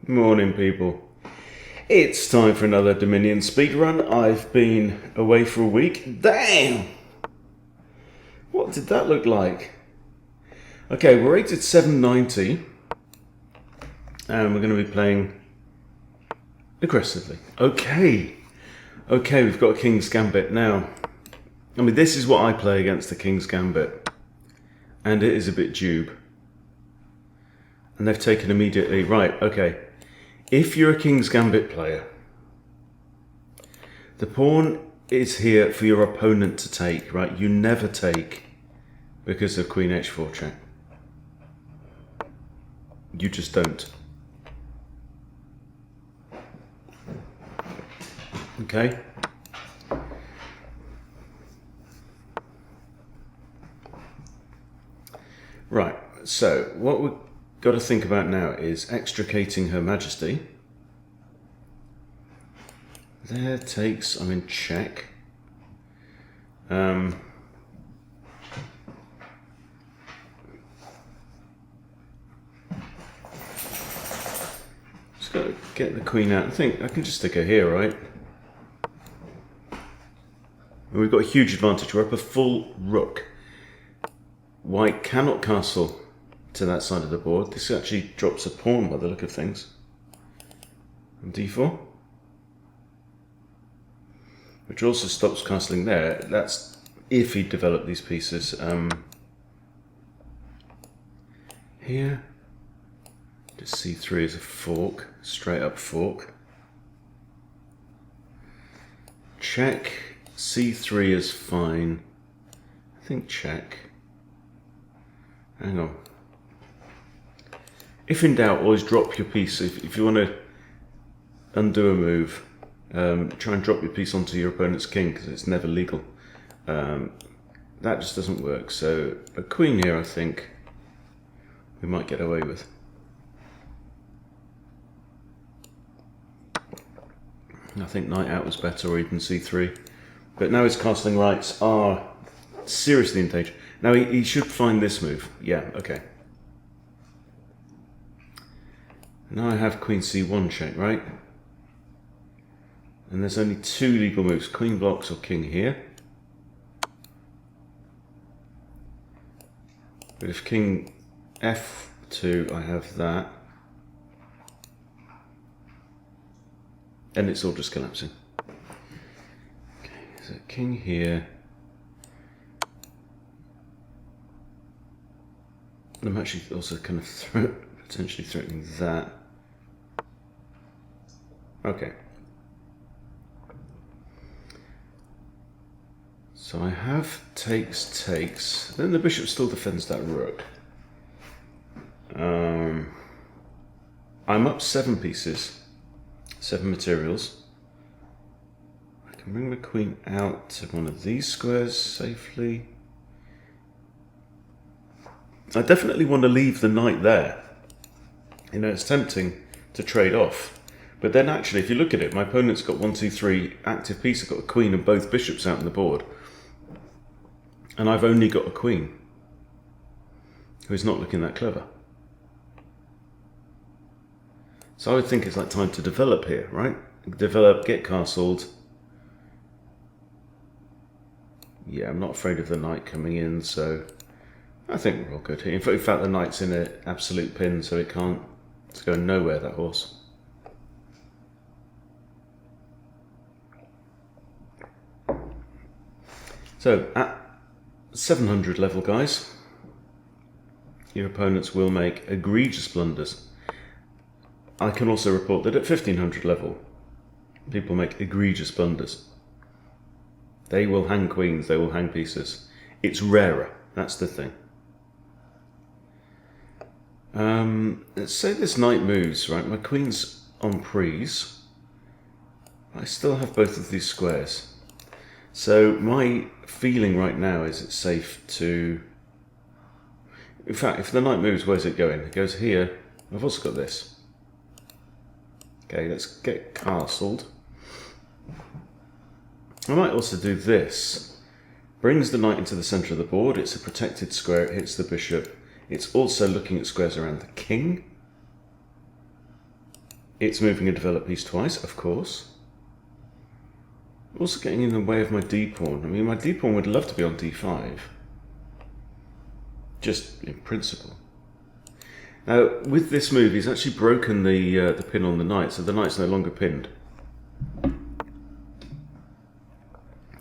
Morning, people. It's time for another Dumminion Speed Run. I've been away for a week. Damn! What did that look like? Okay, we're rated 790. And we're going to be playing aggressively. Okay, we've got a King's Gambit now. I mean, this is what I play against the King's Gambit. And it is a bit dube. And they've taken immediately, right, okay. If you're a King's Gambit player, the pawn is here for your opponent to take, right? You never take because of Queen h4 check. You just don't. Okay? Right, so what we've got to think about now is extricating Her Majesty. There takes, I'm in check. Just got to get the queen out. I think I can just stick her here, right? And we've got a huge advantage. We're up a full rook. White cannot castle to that side of the board. This actually drops a pawn by the look of things. And d4. Which also stops castling there. That's if he developed these pieces. Here, just c3 is a fork, straight up fork. Check, c3 is fine. I think check. Hang on. If in doubt, always drop your piece. If you want to undo a move, try and drop your piece onto your opponent's king because it's never legal. That just doesn't work. So a queen here, I think we might get away with. I think knight out was better, or even c3. But now his castling rights are seriously in danger. Now he should find this move. Yeah, okay. Now I have queen c1 check, right? And there's only two legal moves, queen blocks or king here. But if king f2, I have that. And it's all just collapsing. Okay, so king here. I'm actually also kind of potentially threatening that. Okay. So I have takes. Then the bishop still defends that rook. I'm up 7 pieces, 7 materials. I can bring the queen out to one of these squares safely. I definitely want to leave the knight there. You know, it's tempting to trade off. But then actually, if you look at it, my opponent's got 1, 2, 3 active pieces. I've got a queen and both bishops out on the board. And I've only got a queen who's not looking that clever. So I would think it's like time to develop here, right? Develop, get castled. Yeah, I'm not afraid of the knight coming in, so I think we're all good here. In fact, the knight's in an absolute pin, so it's going nowhere, that horse. So, at 700 level, guys, your opponents will make egregious blunders. I can also report that at 1500 level, people make egregious blunders. They will hang queens, they will hang pieces. It's rarer, that's the thing. Let's say this knight moves, right? My queen's on prise. I still have both of these squares. So my feeling right now is it's safe to... In fact, if the knight moves, where's it going? It goes here. I've also got this. Okay, let's get castled. I might also do this. Brings the knight into the centre of the board. It's a protected square. It hits the bishop. It's also looking at squares around the king. It's moving a developed piece twice, of course. Also getting in the way of my d-pawn. I mean, my d-pawn would love to be on d5. Just in principle. Now, with this move, he's actually broken the pin on the knight, so the knight's no longer pinned.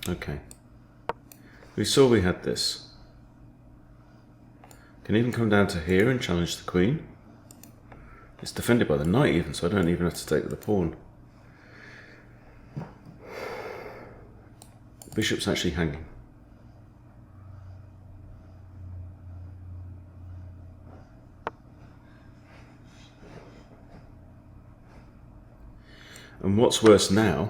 Okay. We saw we had this. Can even come down to here and challenge the queen. It's defended by the knight even, so I don't even have to take the pawn. Bishop's actually hanging. And what's worse now,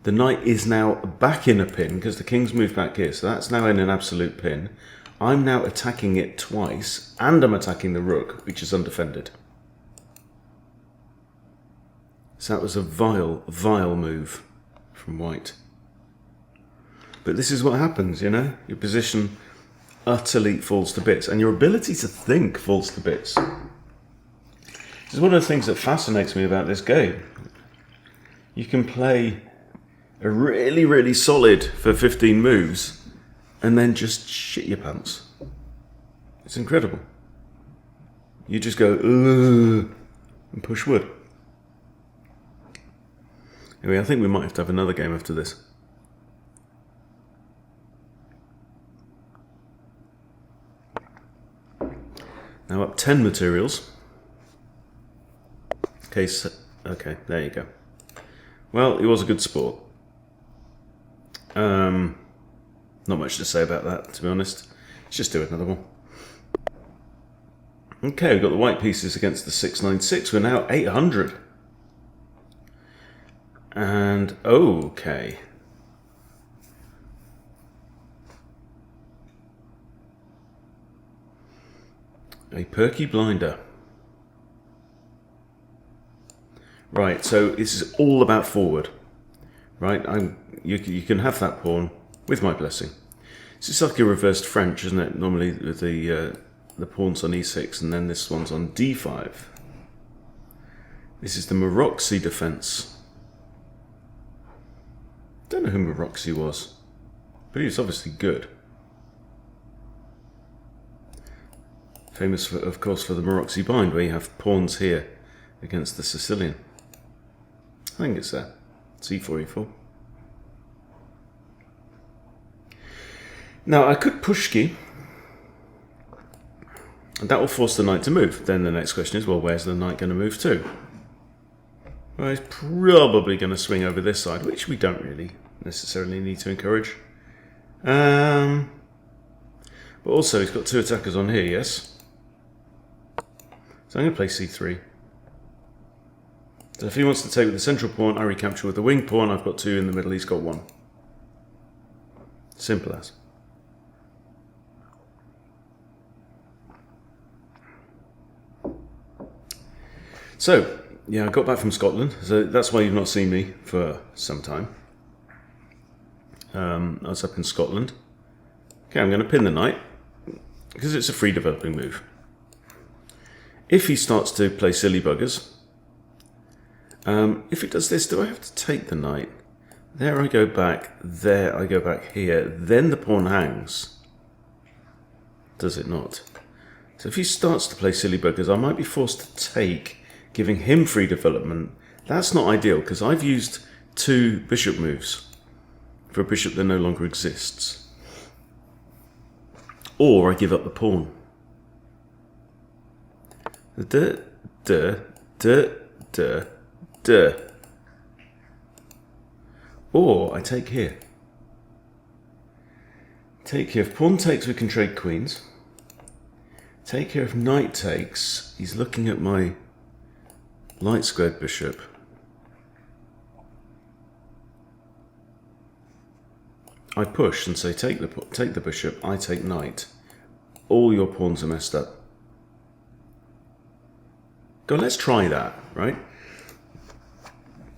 the knight is now back in a pin because the king's moved back here, so that's now in an absolute pin. I'm now attacking it twice, and I'm attacking the rook, which is undefended. So that was a vile, vile move from white. But this is what happens, you know? Your position utterly falls to bits, and your ability to think falls to bits. This is one of the things that fascinates me about this game. You can play a really, really solid for 15 moves and then just shit your pants. It's incredible. You just go, ugh, and push wood. Anyway, I think we might have to have another game after this. Now up 10 materials. Okay, there you go. Well, it was a good sport. Not much to say about that, to be honest. Let's just do another one. Okay, we've got the white pieces against the 696. We're now 800. And, okay. A perky blinder. Right, so this is all about forward. Right, you can have that pawn with my blessing. It's just like a reversed French, isn't it? Normally the pawn's on e6 and then this one's on d5. This is the Maroczy defense. Don't know who Maroczy was, but he was obviously good. Famous, of course, for the Maroczy bind, where you have pawns here against the Sicilian. I think it's there. c4, e4. Now, I could pushki, and that will force the knight to move. Then the next question is, well, where's the knight going to move to? Well, he's probably going to swing over this side, which we don't really necessarily need to encourage. But also, he's got two attackers on here, yes? So I'm going to play c3. So if he wants to take with the central pawn, I recapture with the wing pawn. I've got two in the middle, he's got one. Simple as. So, yeah, I got back from Scotland, so that's why you've not seen me for some time. I was up in Scotland. Okay, I'm going to pin the knight, because it's a free developing move. If he starts to play silly buggers, if it does this, do I have to take the knight? There I go back, there I go back here, then the pawn hangs. Does it not? So if he starts to play silly buggers, I might be forced to take, giving him free development. That's not ideal, because I've used two bishop moves for a bishop that no longer exists. Or I give up the pawn. Or I take here. Take here. If pawn takes, we can trade queens. Take here. If knight takes, he's looking at my light squared bishop. I push and say take the bishop. I take knight. All your pawns are messed up. Go, let's try that, right?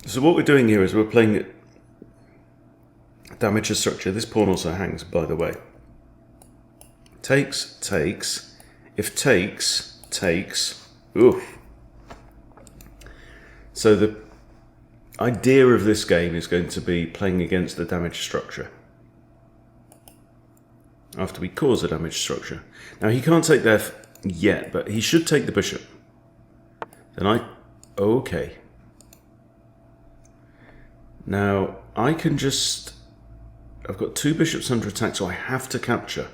So what we're doing here is we're playing damage to structure. This pawn also hangs, by the way. Takes, takes. If takes, takes. Oof. So the idea of this game is going to be playing against the damaged structure after we cause a damaged structure. Now he can't take there yet, but he should take the bishop. Then okay. Now I can just, I've got 2 bishops under attack, so I have to capture.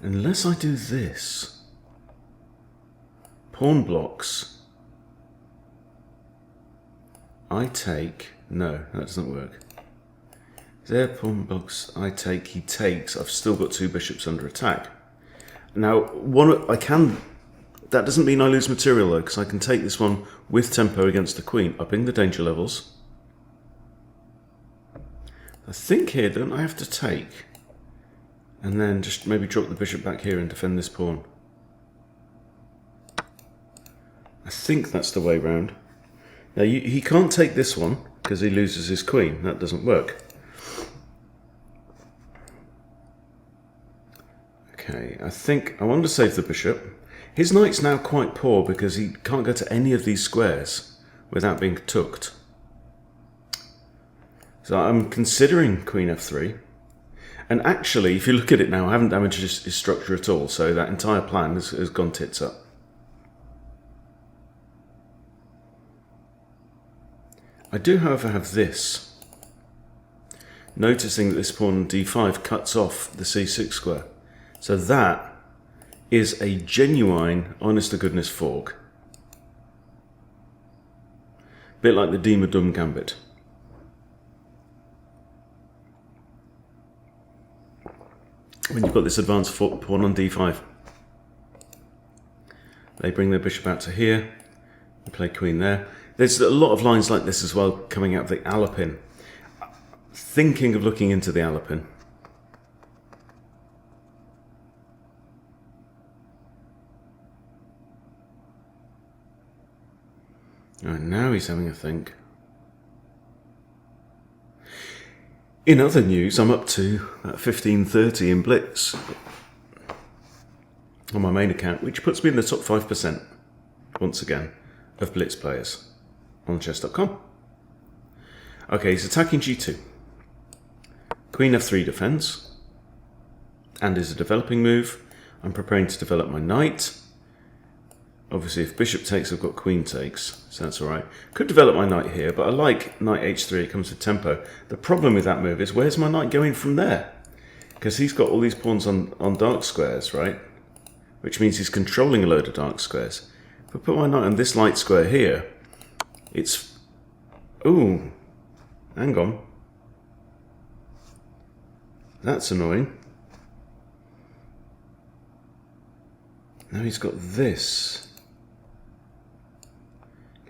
Unless I do this. Pawn blocks. I take, no, that doesn't work. There, pawn blocks, I take, he takes. I've still got 2 bishops under attack. Now, that doesn't mean I lose material though, because I can take this one with tempo against the queen, upping the danger levels. I think here, don't I have to take? And then just maybe drop the bishop back here and defend this pawn. I think that's the way round. Now he can't take this one because he loses his queen. That doesn't work. Okay, I think I want to save the bishop. His knight's now quite poor because he can't go to any of these squares without being tucked. So I'm considering queen f3. And actually, if you look at it now, I haven't damaged his structure at all, so that entire plan has gone tits up. I do, however, have this. Noticing that this pawn on d5 cuts off the c6 square. So that is a genuine, honest-to-goodness fork. Bit like the Dumminion gambit. When you've got this advanced pawn on d5. They bring their bishop out to here, and play queen there. There's a lot of lines like this as well coming out of the Alapin. Thinking of looking into the Alapin. Right, now he's having a think. In other news, I'm up to 1530 in Blitz on my main account, which puts me in the top 5%, once again, of Blitz players on chess.com. Okay, he's attacking g2. Queen f3 defense, and is a developing move. I'm preparing to develop my knight. Obviously, if bishop takes, I've got queen takes, so that's alright. Could develop my knight here, but I like knight h3, it comes with tempo. The problem with that move is, where's my knight going from there? Because he's got all these pawns on dark squares, right? Which means he's controlling a load of dark squares. If I put my knight on this light square here, it's... Ooh, hang on. That's annoying. Now he's got this.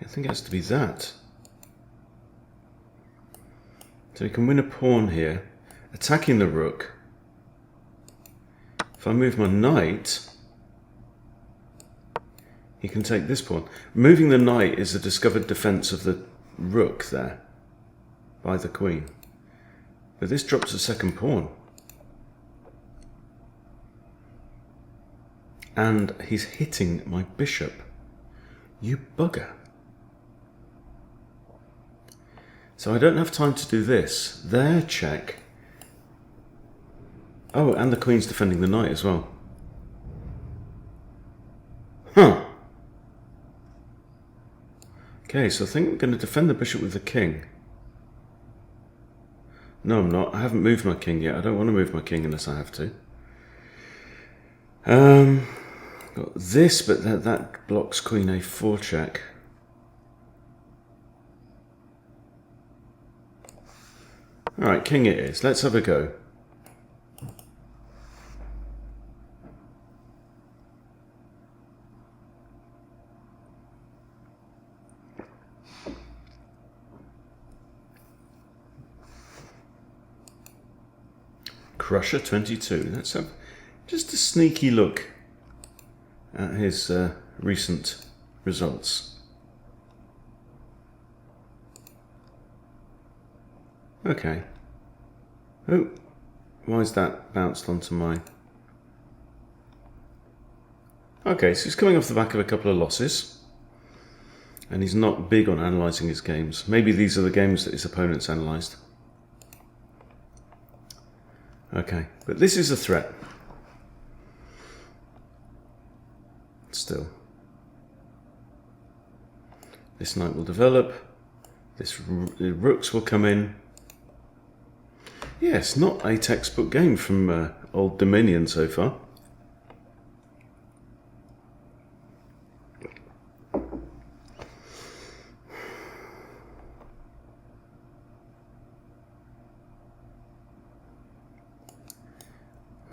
I think it has to be that. So he can win a pawn here, attacking the rook. If I move my knight, he can take this pawn. Moving the knight is a discovered defense of the rook there, by the queen. But this drops a second pawn. And he's hitting my bishop. You bugger. So I don't have time to do this. There, check. Oh, and the queen's defending the knight as well. Huh. Okay, so I think I'm going to defend the bishop with the king. No, I'm not. I haven't moved my king yet. I don't want to move my king unless I have to. Got this, but that blocks queen a4 check. Alright, king it is. Let's have a go. Crusher 22. Let's have just a sneaky look at his recent results. Okay. Oh, why is that bounced onto my... Okay, so he's coming off the back of a couple of losses. And he's not big on analysing his games. Maybe these are the games that his opponents analysed. Okay, but this is a threat. Still. This knight will develop. The rooks will come in. Yeah, it's not a textbook game from old Dumminion so far.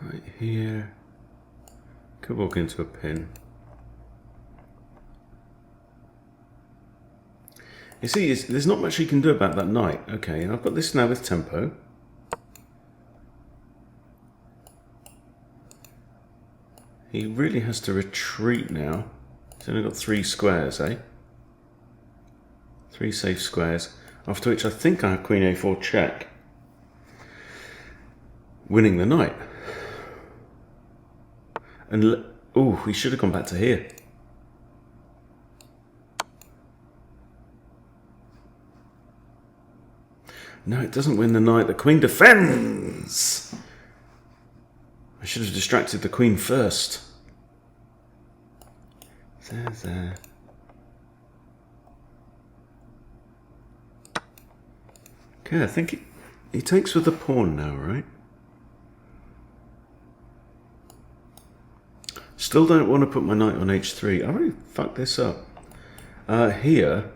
Right here. Could walk into a pin. You see, there's not much you can do about that knight. Okay, and I've got this now with tempo. He really has to retreat now. He's only got 3 squares, eh? 3 safe squares. After which I think I have Queen A4 check. Winning the knight. And, oh, he should have gone back to here. No, it doesn't win the knight. The queen defends! I should have distracted the queen first. There. Okay, I think he takes with the pawn now, right? Still don't want to put my knight on h3. I already fucked this up. Here,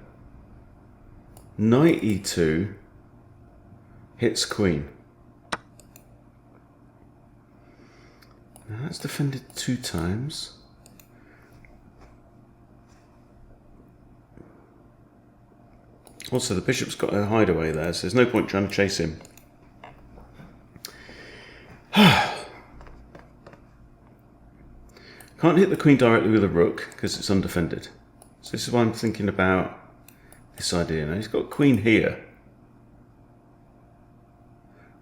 knight e2 hits queen. Now that's defended 2 times. Also, the bishop's got a hideaway there, so there's no point trying to chase him. Can't hit the queen directly with a rook because it's undefended. So this is why I'm thinking about this idea. Now he's got queen here,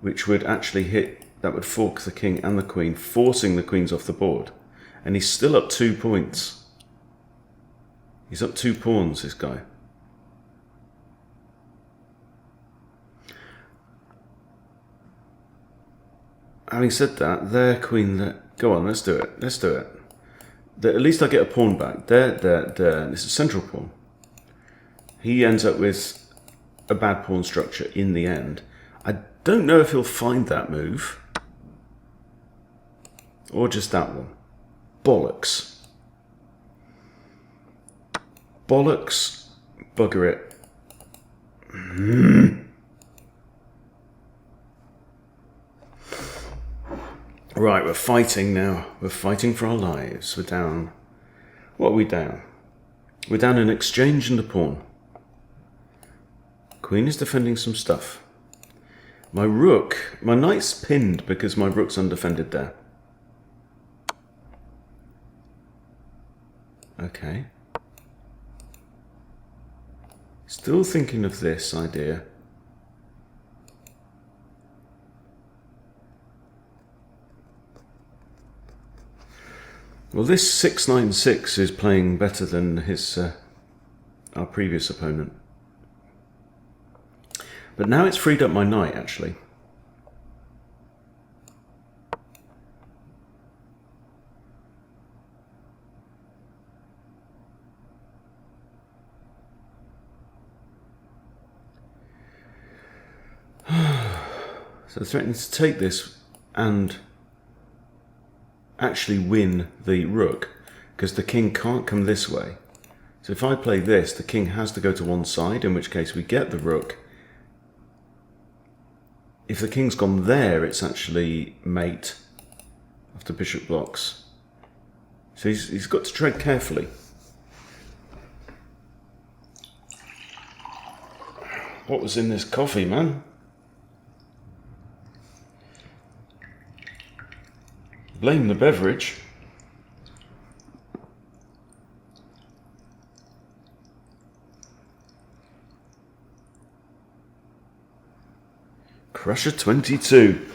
which would actually hit, that would fork the king and the queen, forcing the queens off the board. And he's still up 2 points. He's up 2 pawns, this guy. Having said that, there, queen, there. Go on, let's do it. Let's do it. There, at least I get a pawn back. There. This is central pawn. He ends up with a bad pawn structure in the end. I don't know if he'll find that move. Or just that one. Bollocks. Bollocks. Bugger it. Right, we're fighting now. We're fighting for our lives. We're down. What are we down? We're down an exchange and a pawn. Queen is defending some stuff. My rook, my knight's pinned because my rook's undefended there. Okay. Still thinking of this idea. Well, this 696 is playing better than his our previous opponent. But now it's freed up my knight, actually. So threatening to take this and actually win the rook, because the king can't come this way. So if I play this, the king has to go to one side, in which case we get the rook. If the king's gone there, it's actually mate after bishop blocks. So he's got to tread carefully. What was in this coffee, man? Blame the beverage. Crusher 22.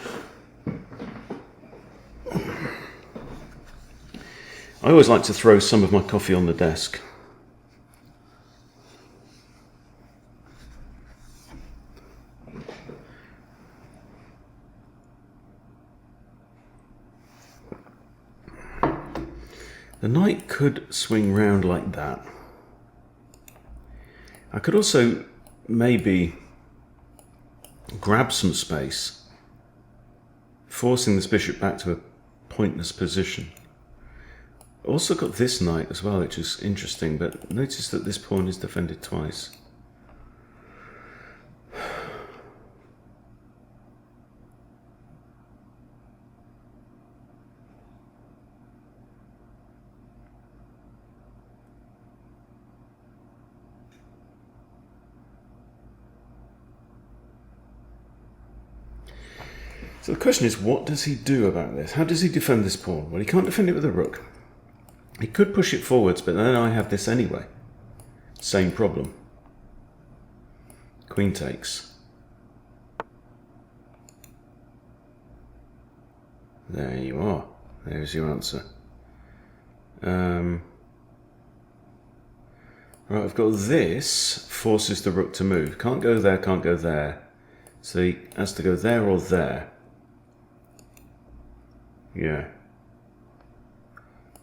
I always like to throw some of my coffee on the desk. The knight could swing round like that. I could also maybe grab some space, forcing this bishop back to a pointless position. Also got this knight as well, which is interesting, but notice that this pawn is defended twice. So the question is, what does he do about this? How does he defend this pawn? Well, he can't defend it with a rook. He could push it forwards, but then I have this anyway. Same problem. Queen takes. There you are. There's your answer. Right, I've got this, forces the rook to move. Can't go there, can't go there. So he has to go there or there. Yeah.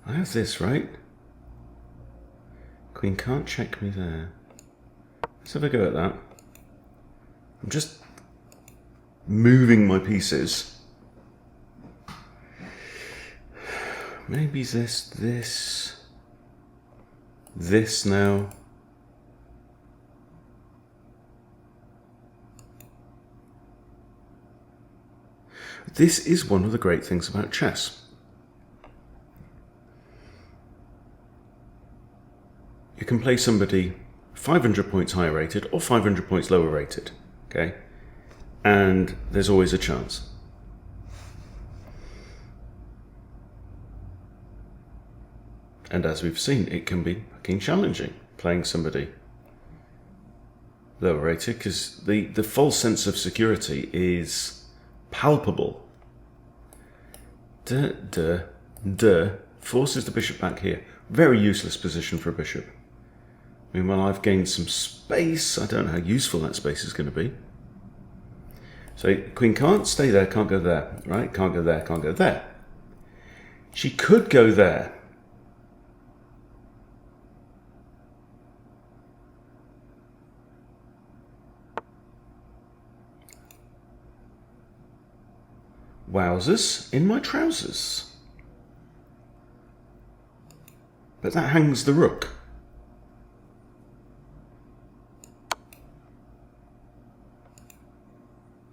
I have this, right? Queen can't check me there. Let's have a go at that. I'm just moving my pieces. Maybe this now. This is one of the great things about chess. You can play somebody 500 points higher rated or 500 points lower rated, okay? And there's always a chance. And as we've seen, it can be fucking challenging playing somebody lower rated, because the false sense of security is palpable. Forces the bishop back here. Very useless position for a bishop. Meanwhile, I've gained some space. I don't know how useful that space is going to be. So queen can't stay there, can't go there, right? Can't go there, can't go there. She could go there. Wowzers in my trousers. But that hangs the rook.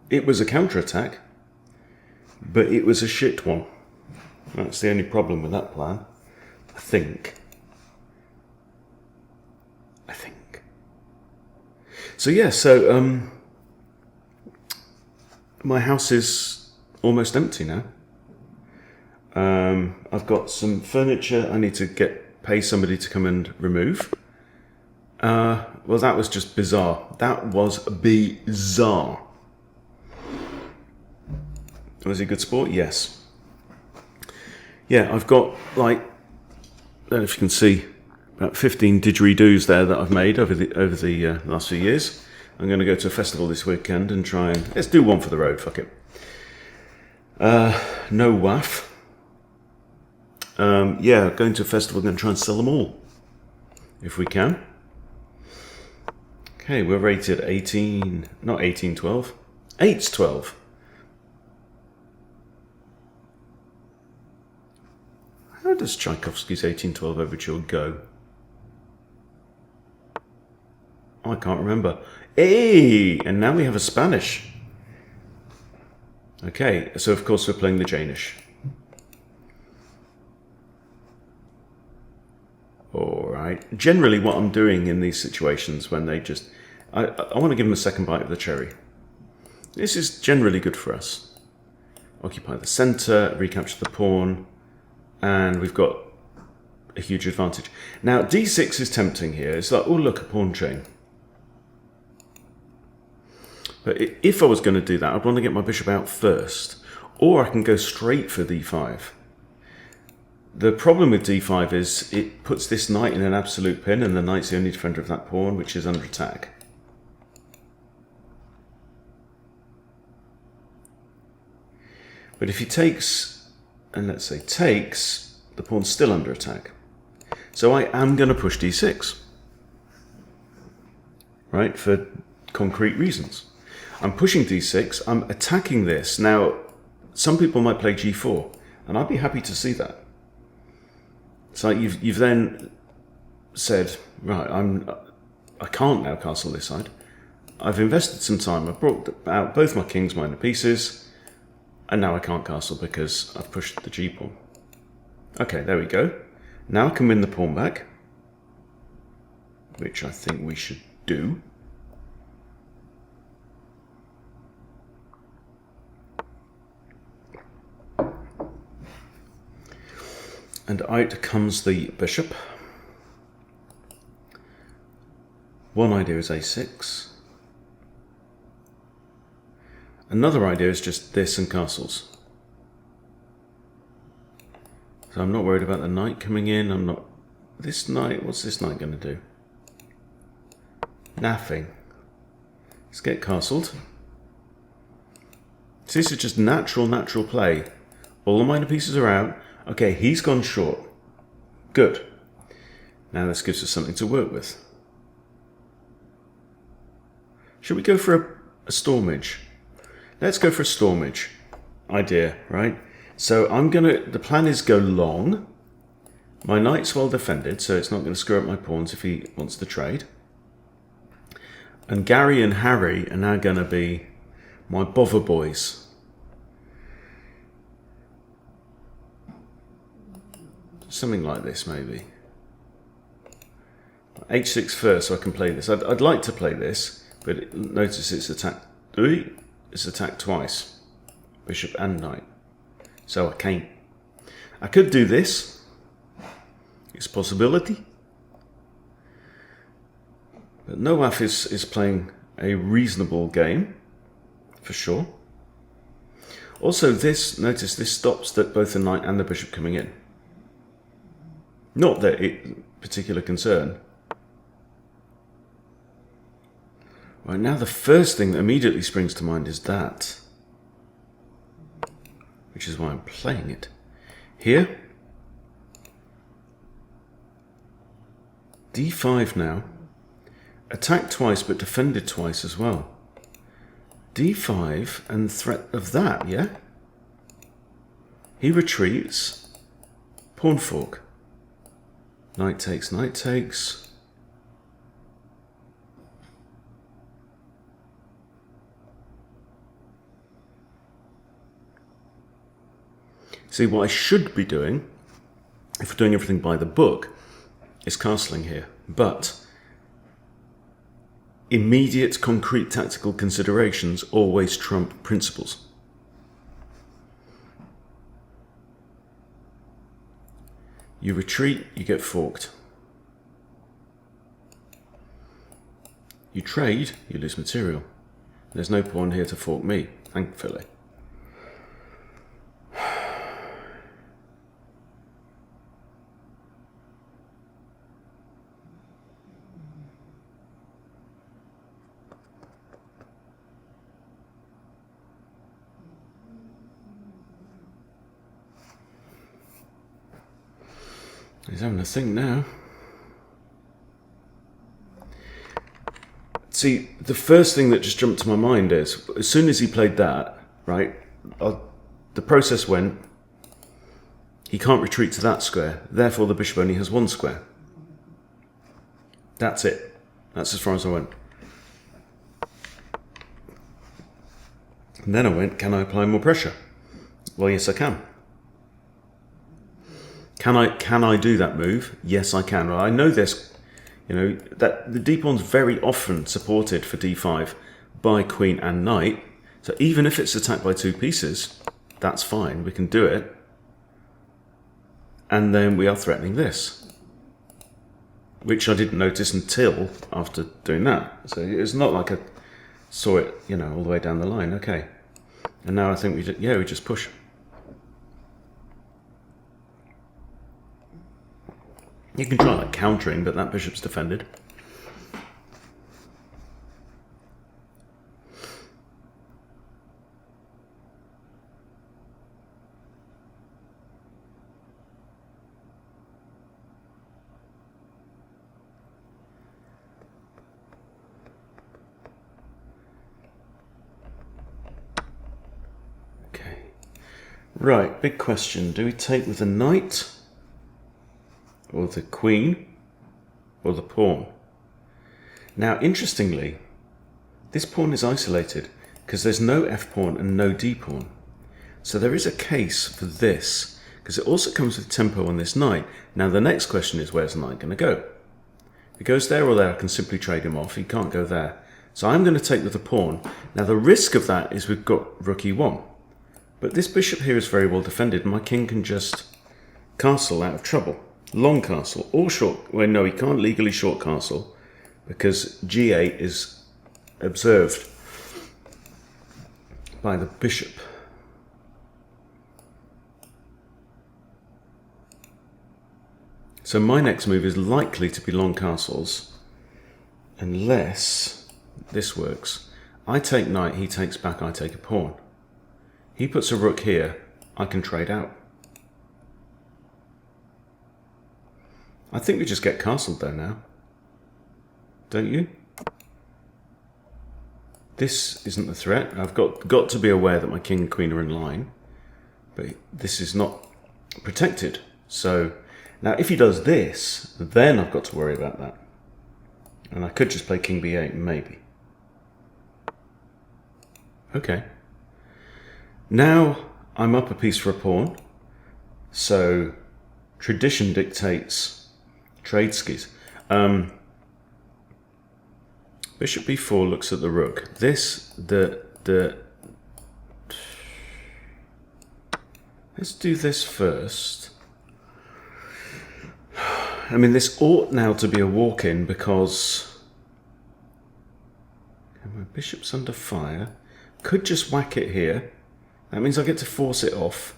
It was a counterattack, but it was a shit one. That's the only problem with that plan, I think. So yeah, my house is almost empty now. I've got some furniture I need to pay somebody to come and remove. Well, that was just bizarre. That was bizarre. Was he a good sport? Yes. Yeah, I've got, like, I don't know if you can see, about 15 didgeridoos there that I've made over the last few years. I'm going to go to a festival this weekend and try and... Let's do one for the road, fuck it. No waff. Yeah, going to a festival, going to try and sell them all, if we can. Okay, we're rated 18, not 18, 12. 8's 12. How does Tchaikovsky's 1812 Overture go? I can't remember. Hey! And now we have a Spanish. Okay, so of course we're playing the Danish. Alright. Generally what I'm doing in these situations when they just... I want to give them a second bite of the cherry. This is generally good for us. Occupy the centre, recapture the pawn, and we've got a huge advantage. Now, d6 is tempting here. It's like, oh, look, a pawn chain. But if I was going to do that, I'd want to get my bishop out first. Or I can go straight for d5. The problem with d5 is it puts this knight in an absolute pin, and the knight's the only defender of that pawn, which is under attack. But if he takes, and let's say takes, the pawn's still under attack. So I am going to push d6. Right, for concrete reasons. I'm pushing d6, I'm attacking this. Now, some people might play g4, and I'd be happy to see that. So you've then said, right, I can't now castle this side. I've invested some time, I've brought out both my kings minor pieces, and now I can't castle because I've pushed the g pawn. Okay, there we go. Now I can win the pawn back, which I think we should do. And out comes the bishop. One idea is a6. Another idea is just this and castles. So I'm not worried about the knight coming in. I'm not... This knight, what's this knight going to do? Nothing. Let's get castled. So this is just natural play. All the minor pieces are out. Okay, he's gone short. Good. Now this gives us something to work with. Should we go for a stormage? Let's go for a stormage idea, right? So the plan is go long. My knight's well defended, so it's not going to screw up my pawns if he wants to trade. And Gary and Harry are now going to be my bother boys. Something like this, maybe. h6 first, so I can play this. I'd like to play this, but notice it's attacked. It's attacked twice, bishop and knight. So I can't. I could do this. It's a possibility. But Noaf is playing a reasonable game, for sure. Also, notice this stops both the knight and the bishop coming in. Not that it particular concern. Right, now the first thing that immediately springs to mind is that. Which is why I'm playing it. Here. d5 now. Attacked twice but defended twice as well. d5 and threat of that, yeah? He retreats. Pawn fork. Knight takes, knight takes. See, what I should be doing, if we're doing everything by the book, is castling here. But immediate, concrete tactical considerations always trump principles. You retreat, you get forked. You trade, you lose material. There's no pawn here to fork me, thankfully. He's having a think now. See, the first thing that just jumped to my mind is, as soon as he played that, right, the process went, he can't retreat to that square, therefore the bishop only has one square. That's it. That's as far as I went. And then I went, can I apply more pressure? Well, yes, I can. Can I do that move? Yes, I can. Well, I know this, that the d-pawn's very often supported for d5 by queen and knight. So even if it's attacked by two pieces, that's fine. We can do it. And then we are threatening this, which I didn't notice until after doing that. So it's not like I saw it, all the way down the line. Okay. And now I think we just push. You can try like countering, but that bishop's defended. Right, big question. Do we take with the knight, or the queen, or the pawn? Now, interestingly, this pawn is isolated because there's no f pawn and no d pawn. So there is a case for this, because it also comes with tempo on this knight. Now the next question is, where's the knight going to go? If he goes there or there, I can simply trade him off. He can't go there. So I'm going to take with the pawn. Now the risk of that is we've got rook e1. But this bishop here is very well defended, and my king can just castle out of trouble. Long castle, or short. Well, no, he can't legally short castle, because g8 is observed by the bishop. So my next move is likely to be long castles, unless this works. I take knight, he takes back, I take a pawn. He puts a rook here, I can trade out. I think we just get castled there now. Don't you? This isn't a threat. I've got to be aware that my king and queen are in line, but this is not protected. So now if he does this, then I've got to worry about that. And I could just play king b8, maybe. Okay. Now I'm up a piece for a pawn. So tradition dictates trade skis. Bishop b4 looks at the rook. Let's do this first. I mean, this ought now to be a walk-in because my bishop's under fire. Could just whack it here. That means I get to force it off.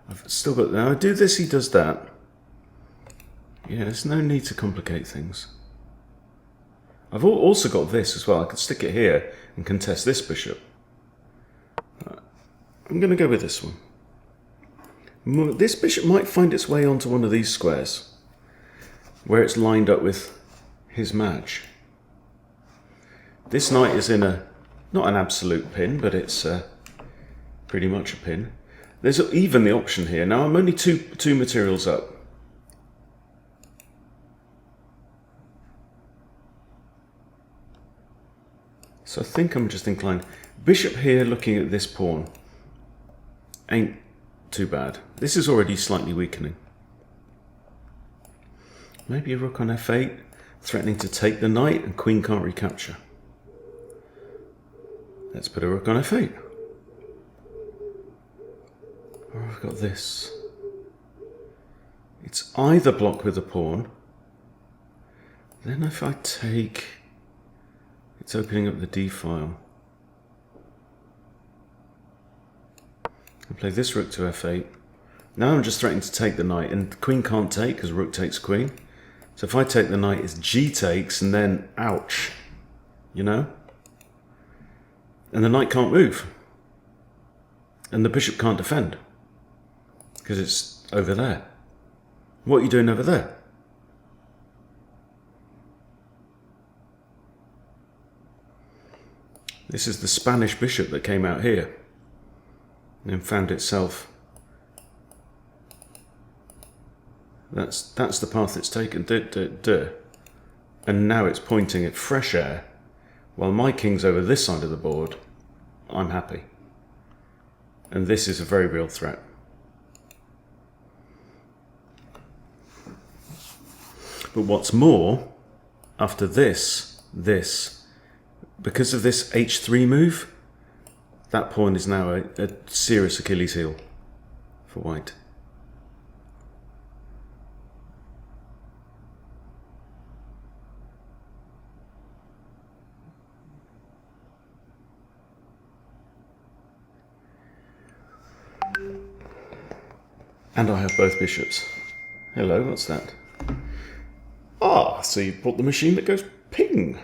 I've still got... Now I do this, he does that. Yeah, there's no need to complicate things. I've also got this as well. I could stick it here and contest this bishop. I'm going to go with this one. This bishop might find its way onto one of these squares, where it's lined up with his match. This knight is in not an absolute pin, but it's pretty much a pin. There's even the option here. Now I'm only two materials up. So I think I'm just inclined. Bishop here looking at this pawn ain't too bad. This is already slightly weakening. Maybe a rook on f8, threatening to take the knight, and queen can't recapture. Let's put a rook on f8. Or I've got this. It's either blocked with a pawn. Then if I take... It's opening up the d file. I play this rook to f8. Now I'm just threatening to take the knight, and queen can't take because rook takes queen. So if I take the knight, it's g takes, and then ouch, you know? And the knight can't move. And the bishop can't defend because it's over there. What are you doing over there? This is the Spanish bishop that came out here and found itself. That's the path it's taken. And now it's pointing at fresh air. While my king's over this side of the board, I'm happy. And this is a very real threat. But what's more, after this, because of this h3 move, that pawn is now a serious Achilles heel for white. And I have both bishops. Hello, what's that? Ah, so you bought the machine that goes ping.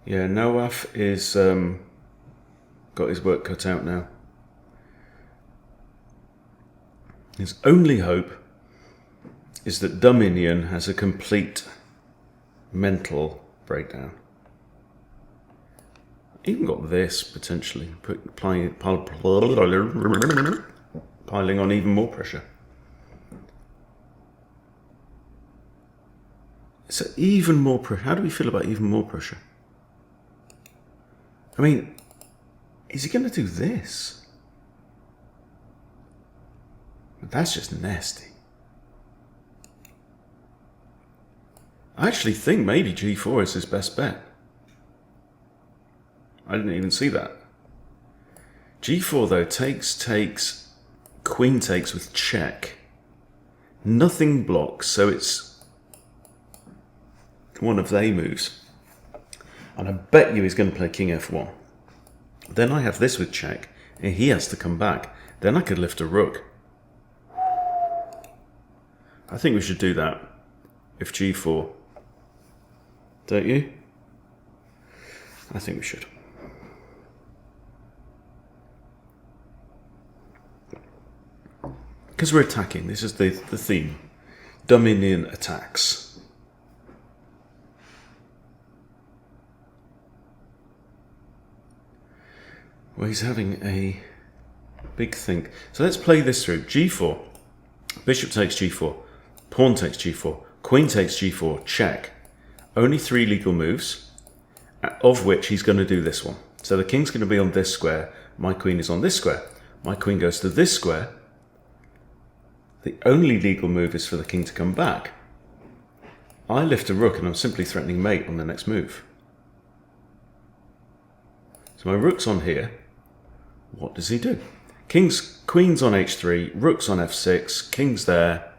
Yeah, Noaf is got his work cut out now. His only hope is that Dumminion has a complete mental breakdown. Even got this, potentially. Piling on even more pressure. So even more pressure. How do we feel about even more pressure? I mean, is he going to do this? That's just nasty. I actually think maybe G4 is his best bet. I didn't even see that. G4 though takes, queen takes with check. Nothing blocks, so it's one of their moves. And I bet you he's going to play king f1. Then I have this with check, and he has to come back. Then I could lift a rook. I think we should do that if G4. Don't you? I think we should. Because we're attacking. This is the theme. Dumminion attacks. Well, he's having a big think. So let's play this through. G4. Bishop takes G4. Pawn takes G4. Queen takes G4. Check. Only 3 legal moves, of which he's going to do this one. So the king's going to be on this square. My queen is on this square. My queen goes to this square. The only legal move is for the king to come back. I lift a rook and I'm simply threatening mate on the next move. So my rook's on here. What does he do? Queen's on h3, rook's on f6, king's there.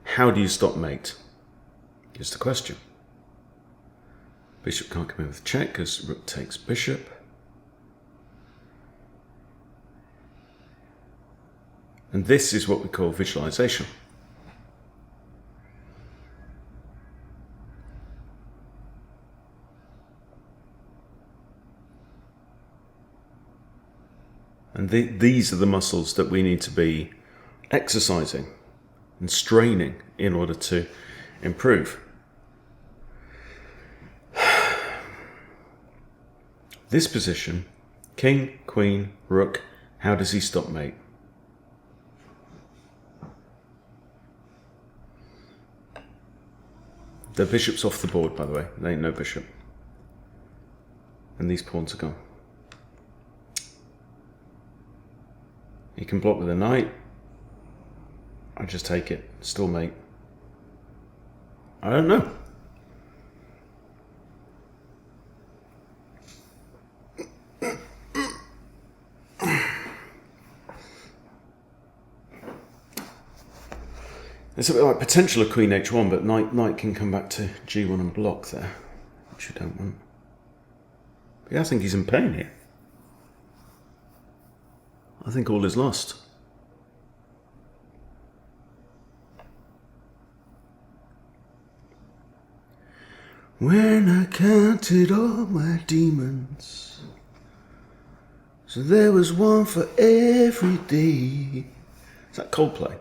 How do you stop mate? Is the question. Bishop can't come in with check because rook takes bishop. And this is what we call visualization. And these are the muscles that we need to be exercising and straining in order to improve. This position, king, queen, rook, how does he stop mate? The bishop's off the board, by the way. There ain't no bishop. And these pawns are gone. He can block with a knight. I just take it. Still mate. I don't know. It's a bit like potential of queen h1, but knight can come back to g1 and block there, which you don't want. But yeah, I think he's in pain here. I think all is lost. When I counted all my demons, so there was one for every day. Is that Coldplay?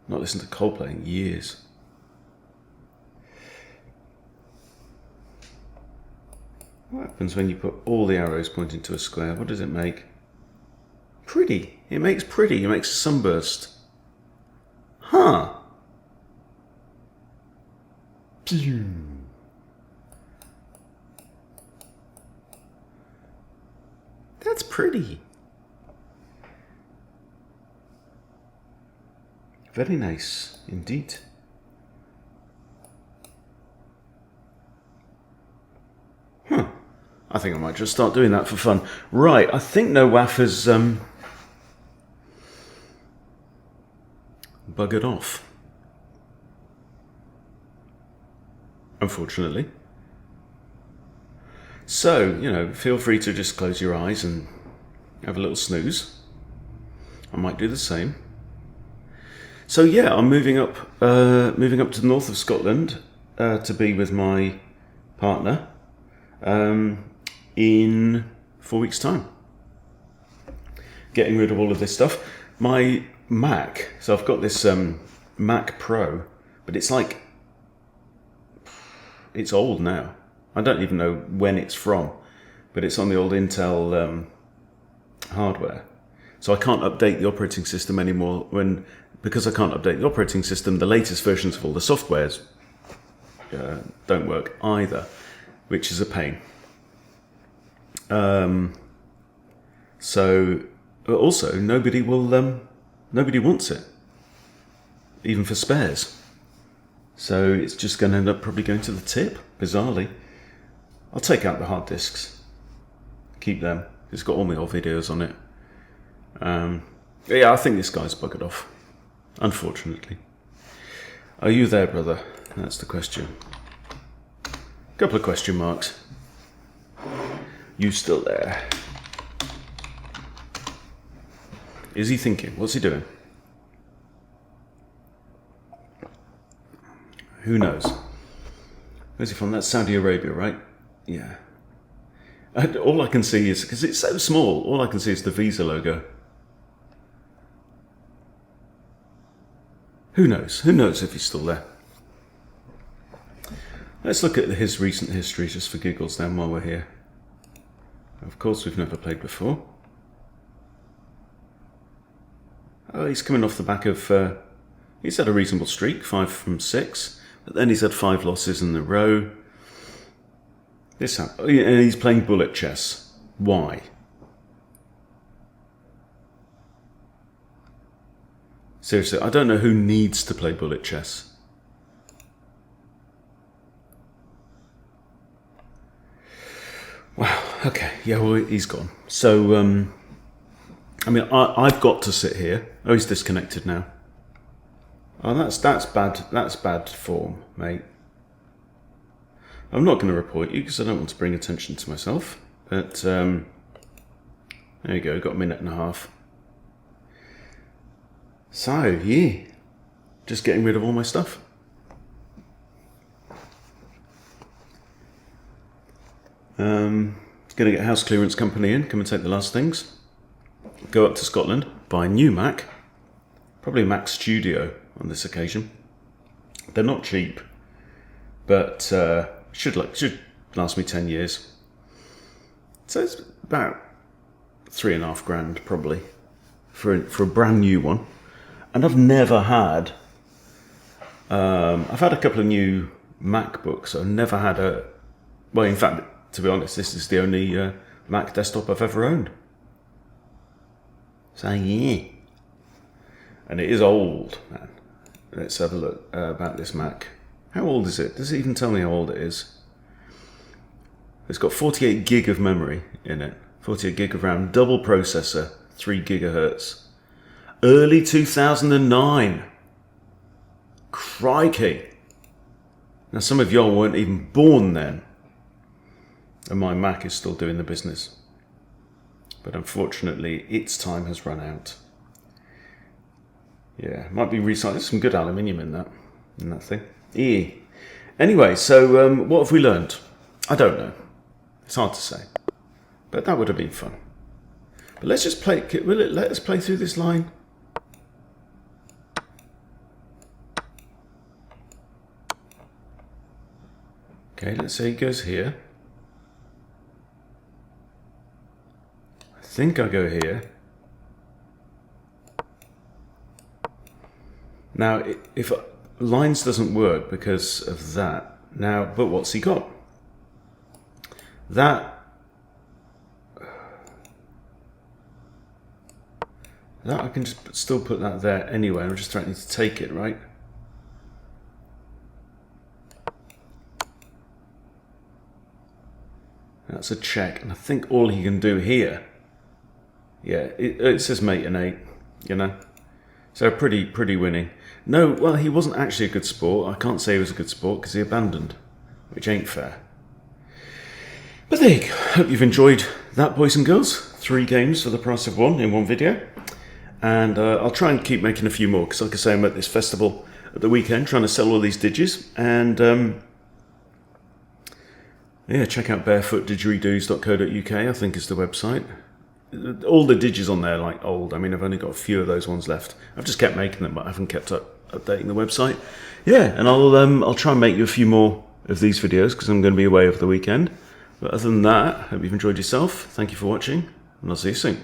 Not listened to Coldplay in years. What happens when you put all the arrows pointing to a square? What does it make? Pretty. It makes pretty. It makes a sunburst. Huh. Pew. That's pretty. Very nice indeed. Huh. I think I might just start doing that for fun. Right, I think Nawaf has buggered off. Unfortunately. So, you know, feel free to just close your eyes and have a little snooze. I might do the same. So yeah, I'm moving up to the north of Scotland to be with my partner in 4 weeks' time. Getting rid of all of this stuff. My Mac, so I've got this Mac Pro, but it's like, it's old now. I don't even know when it's from. but it's on the old Intel hardware. So I can't update the operating system anymore because I can't update the operating system, the latest versions of all the softwares don't work either, which is a pain. So also nobody wants it, even for spares. So it's just going to end up probably going to the tip, bizarrely. I'll take out the hard disks, keep them. It's got all my old videos on it. Yeah, I think this guy's buggered off, unfortunately. Are you there, brother? That's the question. Couple of question marks. You still there? Is he thinking? What's he doing? Who knows? Where's he from? That's Saudi Arabia, right? Yeah. And all I can see is, because it's so small, all I can see is the Visa logo. Who knows? Who knows if he's still there? Let's look at his recent history just for giggles then while we're here. Of course, we've never played before. Oh, he's coming off the back of... he's had a reasonable streak, 5 from 6. But then he's had 5 losses in a row. And he's playing bullet chess. Why? Seriously, I don't know who needs to play bullet chess. Wow, okay, yeah, well, he's gone. So, I mean, I've got to sit here. Oh, he's disconnected now. Oh, that's bad form, mate. I'm not going to report you because I don't want to bring attention to myself. But, there you go, got a minute and a half. So, yeah, just getting rid of all my stuff. Going to get house clearance company in, come and take the last things. Go up to Scotland, buy a new Mac, probably a Mac Studio on this occasion. They're not cheap, but should last me 10 years. So it's about $3,500 probably for a brand new one. And I've never had, I've had a couple of new MacBooks. I've never had well, in fact, to be honest, this is the only Mac desktop I've ever owned. So yeah. And it is old, man. Let's have a look about this Mac. How old is it? Does it even tell me how old it is? It's got 48 gig of memory in it. 48 gig of RAM, double processor, 3 gigahertz. Early 2009. Crikey. Now some of y'all weren't even born then. And my Mac is still doing the business. But unfortunately, its time has run out. Yeah, might be recycled. There's some good aluminium in that thing. Yeah. Anyway, so what have we learned? I don't know. It's hard to say. But that would have been fun. But let's just play. Let us play through this line. Okay, let's say he goes here. I think I go here. Now, if lines doesn't work because of that, now, but what's he got? That I can just still put that there anyway. I'm just threatening to take it, right? That's a check, and I think all he can do here, yeah, it says mate and 8, you know, so pretty winning. No, well, he wasn't actually a good sport. I can't say he was a good sport because he abandoned, which ain't fair. But there you go. Hope you've enjoyed that, boys and girls. 3 games for the price of 1 in one video. And I'll try and keep making a few more because, like I say, I'm at this festival at the weekend trying to sell all these digis. And yeah, check out barefootdidgeridoos.co.uk, I think is the website. All the digis on there are like old. I mean, I've only got a few of those ones left. I've just kept making them, but I haven't kept updating the website. Yeah, and I'll try and make you a few more of these videos because I'm going to be away over the weekend. But other than that, hope you've enjoyed yourself. Thank you for watching, and I'll see you soon.